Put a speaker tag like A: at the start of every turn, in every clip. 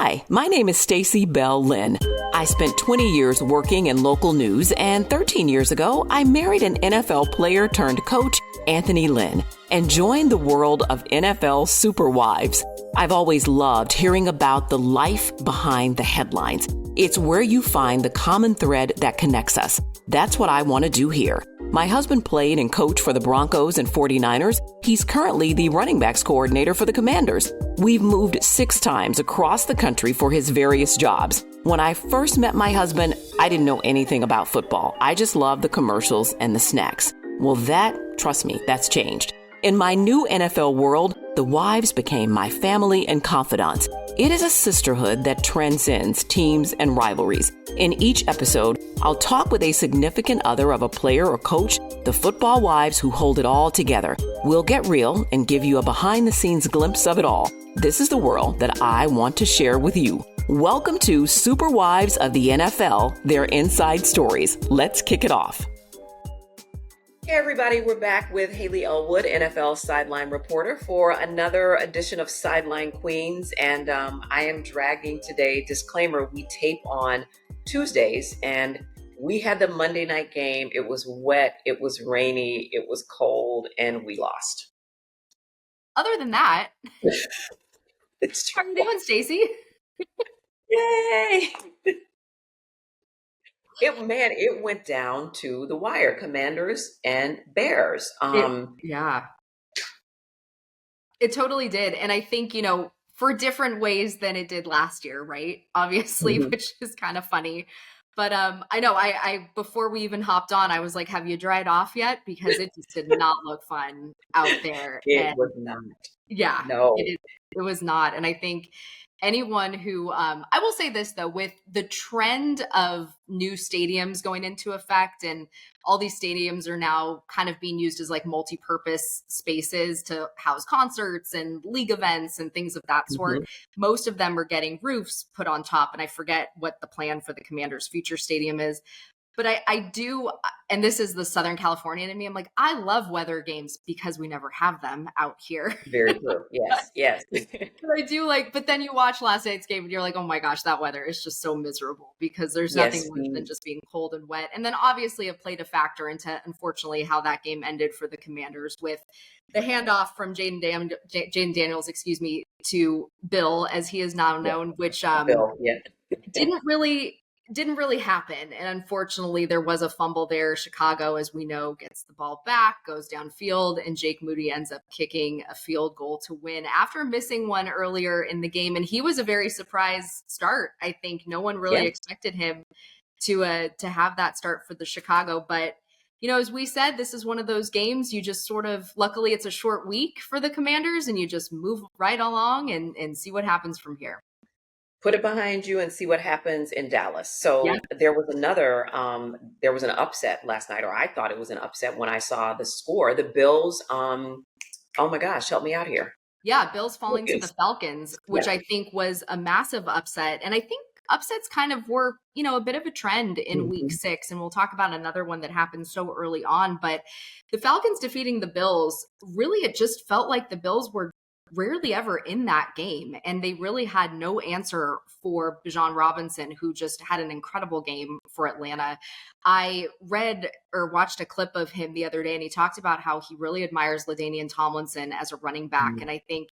A: Hi, my name is Stacey Bell Lynn. I spent 20 years working in local news, and 13 years ago, I married an NFL player turned coach, Anthony Lynn, and joined the world of NFL super wives. I've always loved hearing about the life behind the headlines. It's where you find the common thread that connects us. That's what I want to do here. My husband played and coached for the Broncos and 49ers. He's currently the running backs coordinator for the Commanders. We've moved 6 times across the country for his various jobs. When I first met my husband, I didn't know anything about football. I just loved the commercials and the snacks. Well, trust me, that's changed. In my new NFL world, the wives became my family and confidants. It is a sisterhood that transcends teams and rivalries. In each episode, I'll talk with a significant other of a player or coach, the football wives who hold it all together. We'll get real and give you a behind-the-scenes glimpse of it all. This is the world that I want to share with you. Welcome to Super Wives of the NFL, their inside stories. Let's kick it off. Hey everybody, we're back with Haley Elwood, NFL sideline reporter, for another edition of Sideline Queens. And I am dragging today, disclaimer, we tape on Tuesdays, and we had the Monday night game. It was wet, it was rainy, it was cold, and we lost.
B: Other than that,
A: it's
B: how are you doing, Stacey?
A: Yay! It went down to the wire, Commanders and Bears.
B: Yeah, it totally did. And I think, for different ways than it did last year, right? Obviously, which is kind of funny. But I know I before we even hopped on, I was like, have you dried off yet? Because it just did not look fun out there.
A: It was not.
B: Yeah,
A: no,
B: it was not. And I think anyone who, I will say this though, with the trend of new stadiums going into effect, and all these stadiums are now kind of being used as like multi-purpose spaces to house concerts and league events and things of that sort. Most of them are getting roofs put on top, and I forget what the plan for the Commanders' future stadium is. But I do, and this is the Southern Californian in me, I'm like, I love weather games because we never have them out here.
A: Very true. Yes.
B: I do but then you watch last night's game and you're like, oh my gosh, that weather is just so miserable, because there's nothing worse than just being cold and wet. And then obviously it played a factor into, unfortunately, how that game ended for the Commanders, with the handoff from Jaden Daniels, to Bill, as he is now known, which
A: Bill,
B: didn't really happen. And unfortunately, there was a fumble there. Chicago, as we know, gets the ball back, goes downfield, and Jake Moody ends up kicking a field goal to win after missing one earlier in the game. And he was a very surprise start. I think no one really expected him to have that start for the Chicago. But, as we said, this is one of those games you just sort of, luckily it's a short week for the Commanders, and you just move right along and see what happens from here.
A: Put it behind you and see what happens in Dallas. So there was an upset last night, or I thought it was an upset when I saw the score. The Bills, oh my gosh, help me out here.
B: Yeah, Bills falling to the Falcons, which I think was a massive upset. And I think upsets kind of were, a bit of a trend in week 6. And we'll talk about another one that happened so early on. But the Falcons defeating the Bills, really, it just felt like the Bills were rarely ever in that game, and they really had no answer for Bijan Robinson, who just had an incredible game for Atlanta. I read or watched a clip of him the other day, and he talked about how he really admires LaDainian Tomlinson as a running back. And I think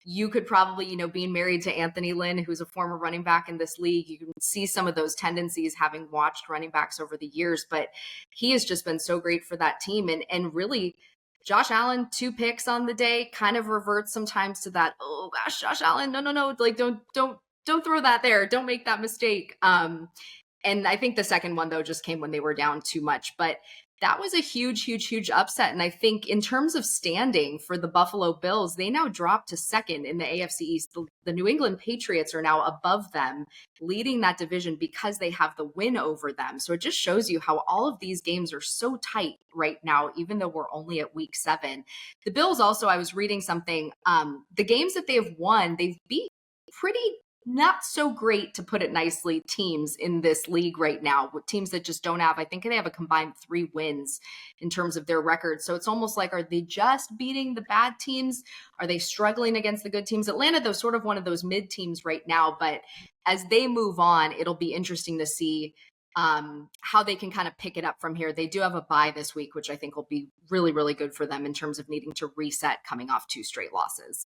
B: you could probably, being married to Anthony Lynn, who's a former running back in this league, you can see some of those tendencies having watched running backs over the years. But he has just been so great for that team, and really, Josh Allen, 2 picks on the day, kind of reverts sometimes to that, oh gosh, Josh Allen, no, don't throw that there. Don't make that mistake. And I think the second one, though, just came when they were down too much. But that was a huge upset. And I think in terms of standing for the Buffalo Bills, they now dropped to second in the AFC East. The New England Patriots are now above them, leading that division because they have the win over them. So it just shows you how all of these games are so tight right now, even though we're only at week 7. The Bills also, I was reading something, the games that they have won, they've beat pretty not so great, to put it nicely, teams in this league right now, with teams that just don't have, I think they have a combined 3 wins in terms of their record. So it's almost like, are they just beating the bad teams? Are they struggling against the good teams? Atlanta, though, sort of one of those mid teams right now, but as they move on, it'll be interesting to see how they can kind of pick it up from here. They do have a bye this week, which I think will be really, really good for them in terms of needing to reset coming off 2 straight losses.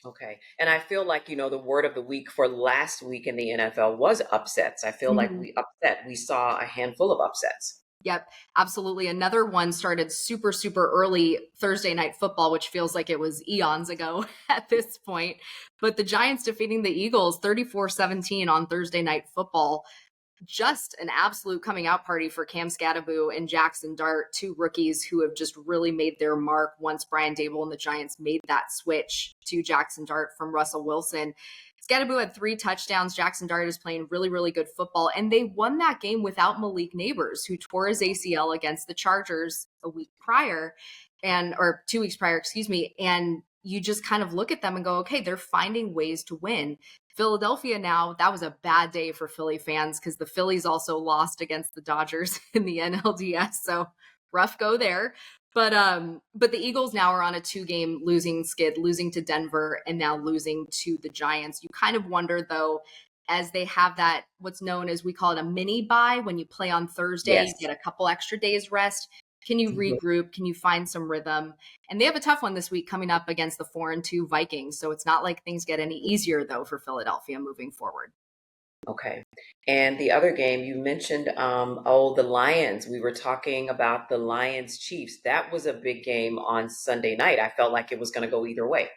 C: Okay. And I feel like, the word of the week for last week in the NFL was upsets. I feel like we saw a handful of upsets.
B: Yep, absolutely. Another one started super, super early Thursday night football, which feels like it was eons ago at this point. But the Giants defeating the Eagles 34-17 on Thursday night football. Just an absolute coming out party for Cam Scatterbo and Jackson Dart, 2 rookies who have just really made their mark once Brian Daboll and the Giants made that switch to Jackson Dart from Russell Wilson. Scatterbo had 3 touchdowns. Jackson Dart is playing really, really good football. And they won that game without Malik Neighbors, who tore his ACL against the Chargers a week prior, or 2 weeks prior, excuse me. And you just kind of look at them and go, okay, they're finding ways to win. Philadelphia now, that was a bad day for Philly fans because the Phillies also lost against the Dodgers in the NLDS. So rough go there. But the Eagles now are on a 2-game losing skid, losing to Denver and now losing to the Giants. You kind of wonder, though, as they have that, what's known as, we call it a mini bye, when you play on Thursday,
C: Yes.
B: you get a couple extra days rest. Can you regroup? Can you find some rhythm? And they have a tough one this week coming up against the 4-2 Vikings. So it's not like things get any easier, though, for Philadelphia moving forward.
C: Okay. And the other game you mentioned, the Lions. We were talking about the Lions Chiefs. That was a big game on Sunday night. I felt like it was going to go either way.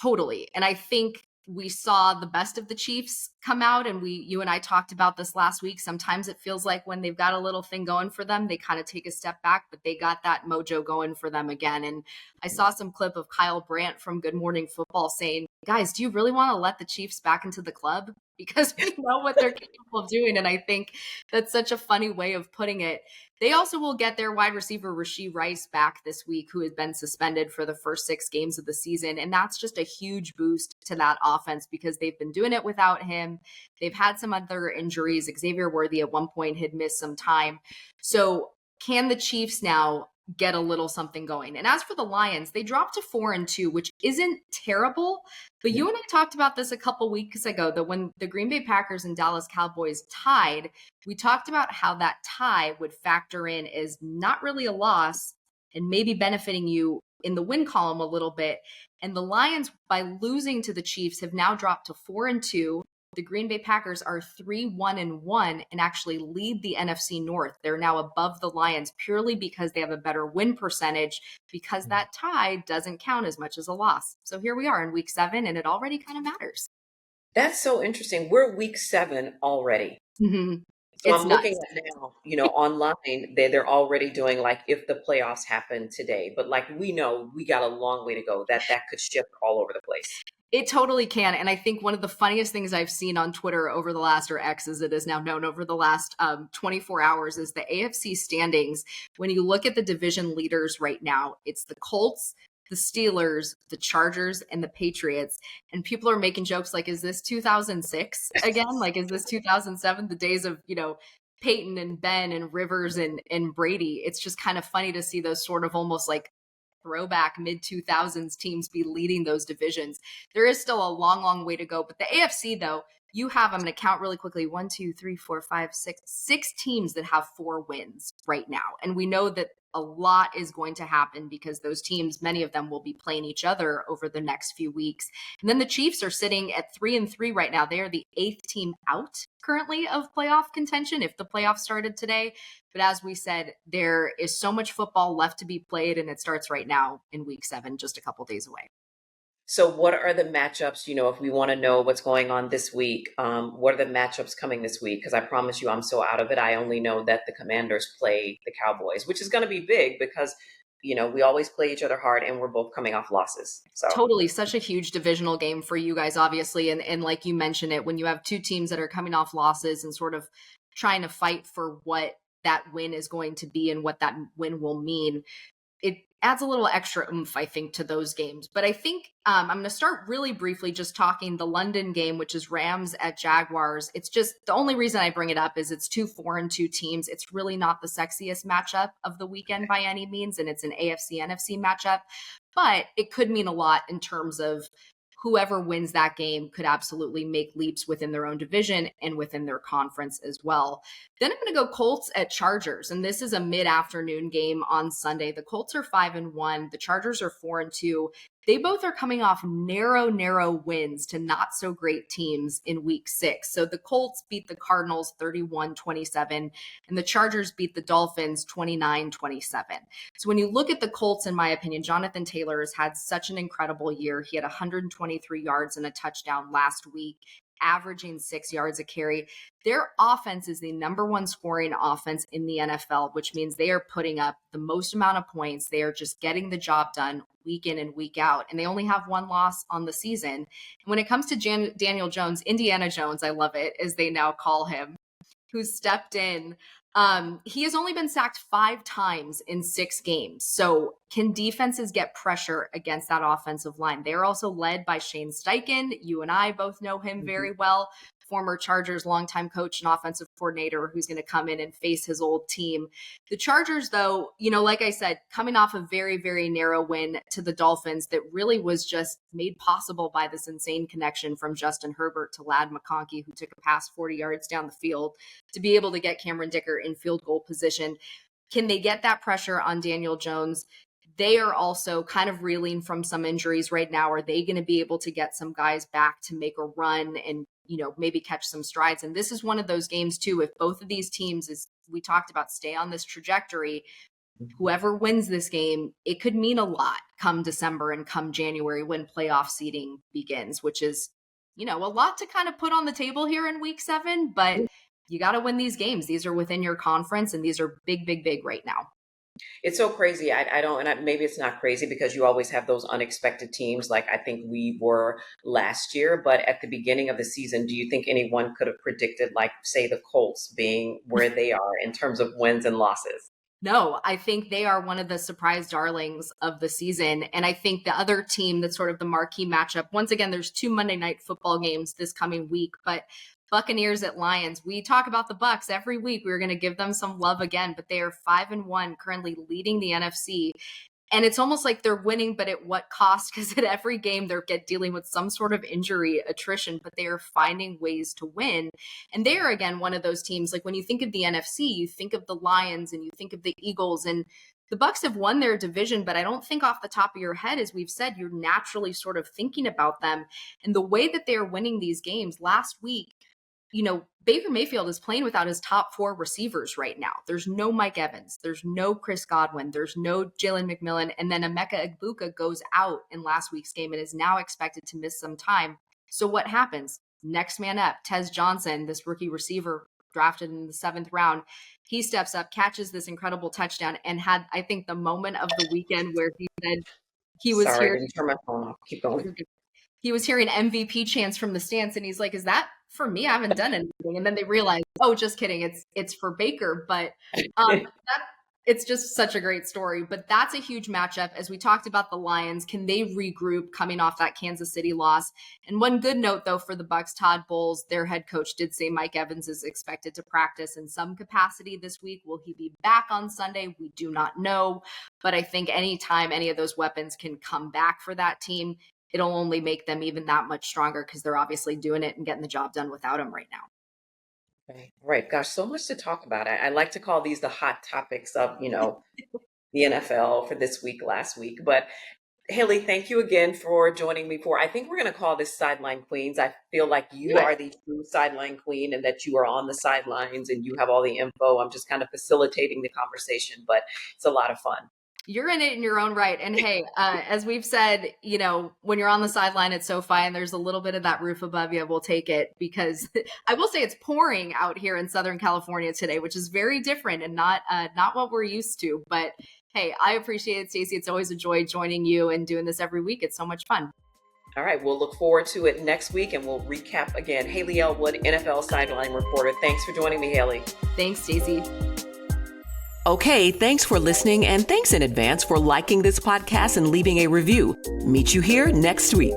B: Totally. And I think we saw the best of the Chiefs come out, and you and I talked about this last week. Sometimes it feels like when they've got a little thing going for them, they kind of take a step back, but they got that mojo going for them again. And I saw some clip of Kyle Brandt from Good Morning Football saying, guys, do you really want to let the Chiefs back into the club? Because we know what they're capable of doing. And I think that's such a funny way of putting it. They also will get their wide receiver, Rashee Rice, back this week, who has been suspended for the first 6 games of the season. And that's just a huge boost to that offense because they've been doing it without him. They've had some other injuries. Xavier Worthy at one point had missed some time. So can the Chiefs now get a little something going? And as for the Lions, they dropped to 4-2, which isn't terrible. But you and I talked about this a couple weeks ago, that when the Green Bay Packers and Dallas Cowboys tied, we talked about how that tie would factor in as not really a loss and maybe benefiting you in the win column a little bit. And the Lions, by losing to the Chiefs, have now dropped to 4-2. The Green Bay Packers are 3-1-1 and actually lead the NFC North. They're now above the Lions purely because they have a better win percentage, because that tie doesn't count as much as a loss. So here we are in week 7, and it already kind of matters.
C: That's so interesting. We're week 7 already.
B: Mm-hmm.
C: So I'm looking at now, online, they're already doing like if the playoffs happen today. But like we know, we got a long way to go. That could shift all over the place.
B: It totally can. And I think one of the funniest things I've seen on Twitter over the last, or X as it is now known, over the last 24 hours is the AFC standings. When you look at the division leaders right now, it's the Colts, the Steelers, the Chargers, and the Patriots. And people are making jokes like, is this 2006 again? Like, is this 2007? The days of, Peyton and Ben and Rivers and Brady. It's just kind of funny to see those sort of almost like throwback mid-2000s teams be leading those divisions. There is still a long, long way to go. But the AFC, though, you have, I'm going to count really quickly, 1, 2, 3, 4, 5, 6 teams that have 4 wins right now. And we know that a lot is going to happen because those teams, many of them will be playing each other over the next few weeks. And then the Chiefs are sitting at 3-3 right now. They are the 8th team out currently of playoff contention if the playoffs started today. But as we said, there is so much football left to be played, and it starts right now in week 7, just a couple days away.
C: So what are the matchups, if we want to know what's going on this week, what are the matchups coming this week? Because I promise you, I'm so out of it. I only know that the Commanders play the Cowboys, which is going to be big because, we always play each other hard and we're both coming off losses. So
B: totally, such a huge divisional game for you guys, obviously. And like you mentioned it, when you have 2 teams that are coming off losses and sort of trying to fight for what that win is going to be and what that win will mean, it adds a little extra oomph, I think, to those games. But I think I'm going to start really briefly just talking the London game, which is Rams at Jaguars. It's just the only reason I bring it up is it's 2 4-2 teams. It's really not the sexiest matchup of the weekend by any means, and it's an AFC NFC matchup. But it could mean a lot in terms of whoever wins that game could absolutely make leaps within their own division and within their conference as well. Then I'm going to go Colts at Chargers, and this is a mid-afternoon game on Sunday. The Colts are 5-1. The Chargers are 4-2. They both are coming off narrow wins to not so great teams in week 6. So the Colts beat the Cardinals 31-27, and the Chargers beat the Dolphins 29-27. So when you look at the Colts, in my opinion, Jonathan Taylor has had such an incredible year. He had 123 yards and a touchdown last week, averaging 6 yards a carry. Their offense is the number 1 scoring offense in the NFL, which means they are putting up the most amount of points. They are just getting the job done week in and week out. And they only have 1 loss on the season. And when it comes to Daniel Jones, Indiana Jones, I love it, as they now call him, who stepped in. He has only been sacked 5 times in 6 games. So can defenses get pressure against that offensive line? They're also led by Shane Steichen. You and I both know him very well. Former Chargers longtime coach and offensive coordinator who's going to come in and face his old team. The Chargers, though, like I said, coming off a very, very narrow win to the Dolphins that really was just made possible by this insane connection from Justin Herbert to Ladd McConkey, who took a pass 40 yards down the field to be able to get Cameron Dicker in field goal position. Can they get that pressure on Daniel Jones? They are also kind of reeling from some injuries right now. Are they going to be able to get some guys back to make a run and maybe catch some strides? And this is one of those games too, if both of these teams, as we talked about, stay on this trajectory, whoever wins this game, it could mean a lot come December and come January when playoff seeding begins, which is, a lot to kind of put on the table here in week 7, but you got to win these games. These are within your conference and these are big, big, big right now.
C: It's so crazy. Maybe it's not crazy because you always have those unexpected teams like I think we were last year. But at the beginning of the season, do you think anyone could have predicted, like, say, the Colts being where they are in terms of wins and losses?
B: No, I think they are one of the surprise darlings of the season. And I think the other team that's sort of the marquee matchup, once again, there's 2 Monday night football games this coming week, but Buccaneers at Lions. We talk about the Bucs every week. We're going to give them some love again, but they are 5-1, currently leading the NFC. And it's almost like they're winning, but at what cost? Because at every game they're dealing with some sort of injury, attrition, but they are finding ways to win. And they are, again, one of those teams, like when you think of the NFC, you think of the Lions and you think of the Eagles, and the Bucs have won their division, but I don't think off the top of your head, as we've said, you're naturally sort of thinking about them. And the way that they're winning these games last week, Baker Mayfield is playing without his top 4 receivers right now. There's no Mike Evans. There's no Chris Godwin. There's no Jalen McMillan. And then Emeka Egbuka goes out in last week's game and is now expected to miss some time. So what happens? Next man up, Tez Johnson, this rookie receiver drafted in the 7th round. He steps up, catches this incredible touchdown, and had, I think, the moment of the weekend where he said he was
C: Sorry,
B: here.
C: I didn't turn my phone off. Keep going.
B: He was hearing MVP chants from the stands, and he's like, is that for me? I haven't done anything. And then they realized, oh, just kidding. It's for Baker. But it's just such a great story. But that's a huge matchup. As we talked about the Lions, can they regroup coming off that Kansas City loss? And one good note, though, for the Bucs, Todd Bowles, their head coach, did say Mike Evans is expected to practice in some capacity this week. Will he be back on Sunday? We do not know. But I think anytime any of those weapons can come back for that team, it'll only make them even that much stronger because they're obviously doing it and getting the job done without him right now.
C: Right. Gosh, so much to talk about. I like to call these the hot topics of, the NFL for this week, last week. But Haley, thank you again for joining me I think we're going to call this Sideline Queens. I feel like you are the true sideline queen and that you are on the sidelines and you have all the info. I'm just kind of facilitating the conversation, but it's a lot of fun.
B: You're in it in your own right. And hey, as we've said, when you're on the sideline at SoFi and there's a little bit of that roof above you, we'll take it, because I will say it's pouring out here in Southern California today, which is very different and not what we're used to. But hey, I appreciate it, Stacey. It's always a joy joining you and doing this every week. It's so much fun.
C: All right, we'll look forward to it next week and we'll recap again. Haley Elwood, NFL sideline reporter. Thanks for joining me, Haley.
B: Thanks, Stacey.
A: Okay, thanks for listening, and thanks in advance for liking this podcast and leaving a review. Meet you here next week.